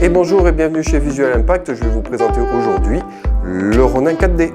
Et bonjour et bienvenue chez Visual Impact. Je vais vous présenter aujourd'hui le Ronin 4D.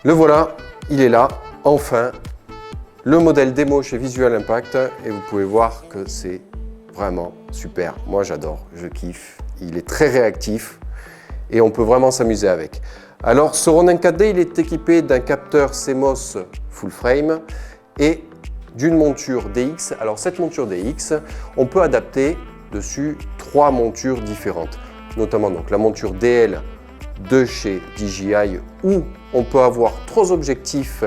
Le voilà, il est là, enfin, le modèle démo chez Visual Impact et vous pouvez voir que c'est vraiment super. Moi j'adore, je kiffe, il est très réactif et on peut vraiment s'amuser avec. Alors ce Ronin 4D, il est équipé d'un capteur CMOS full frame et d'une monture DX. Alors cette monture DX, on peut adapter dessus 3 montures différentes, notamment donc la monture DL de chez DJI où on peut avoir 3 objectifs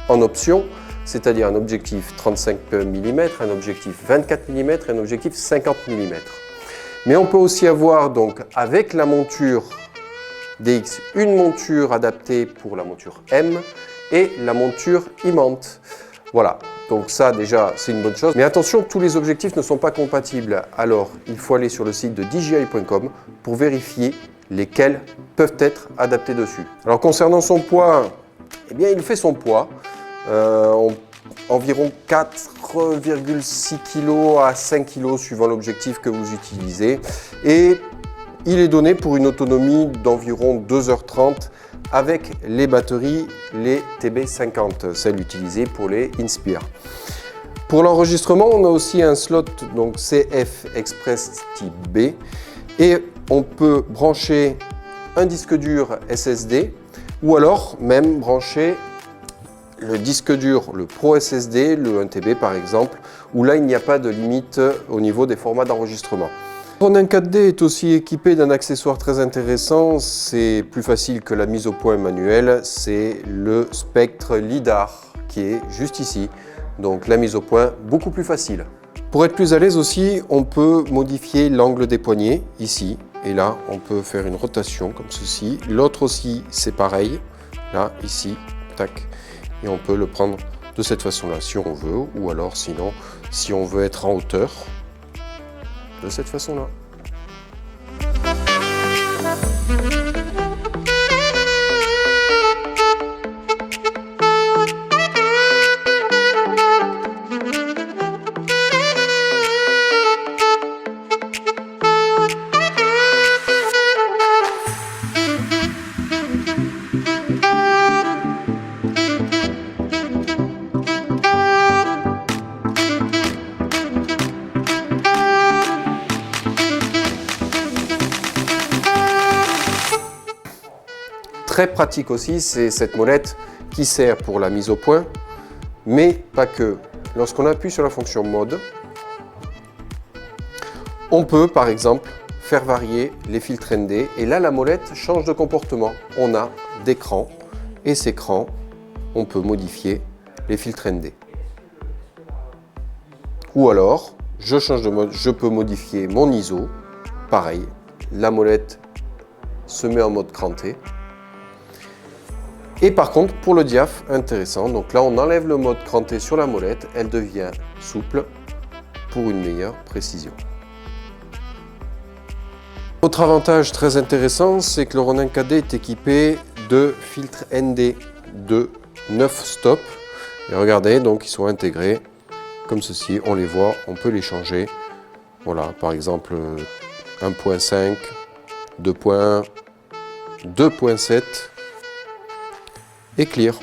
en option, c'est-à-dire un objectif 35 mm, un objectif 24 mm et un objectif 50 mm. Mais on peut aussi avoir donc avec la monture DX une monture adaptée pour la monture M et la monture IMANT. Voilà, donc ça déjà c'est une bonne chose. Mais attention, tous les objectifs ne sont pas compatibles. Alors il faut aller sur le site de DJI.com pour vérifier lesquels peuvent être adaptés dessus. Alors concernant son poids, eh bien il fait son poids, environ 4,6 kg à 5 kg suivant l'objectif que vous utilisez. Et il est donné pour une autonomie d'environ 2h30 avec les batteries, les TB50, celles utilisées pour les Inspire. Pour l'enregistrement, on a aussi un slot donc CF Express type B et on peut brancher un disque dur SSD ou alors même brancher le disque dur, le Pro SSD, le 1 TB par exemple, où là il n'y a pas de limite au niveau des formats d'enregistrement. Le Ronin 4D est aussi équipé d'un accessoire très intéressant, c'est plus facile que la mise au point manuelle, c'est le spectre LiDAR qui est juste ici, donc la mise au point beaucoup plus facile. Pour être plus à l'aise aussi, on peut modifier l'angle des poignets ici. Et là, on peut faire une rotation comme ceci. L'autre aussi, c'est pareil. Là, ici, tac. Et on peut le prendre de cette façon-là, si on veut. Ou alors, sinon, si on veut être en hauteur, de cette façon-là. Très pratique aussi, c'est cette molette qui sert pour la mise au point, mais pas que. Lorsqu'on appuie sur la fonction mode, on peut par exemple faire varier les filtres ND et là la molette change de comportement. On a des crans et ces crans, on peut modifier les filtres ND. Ou alors, je change de mode, je peux modifier mon ISO, pareil, la molette se met en mode cranté. Et par contre, pour le diaph, intéressant, donc là on enlève le mode cranté sur la molette, elle devient souple pour une meilleure précision. Autre avantage très intéressant, c'est que le Ronin 4D est équipé de filtres ND de 9 stops. Et regardez, donc ils sont intégrés comme ceci, on les voit, on peut les changer. Voilà, par exemple 1.5, 2.1, 2.7 et clear.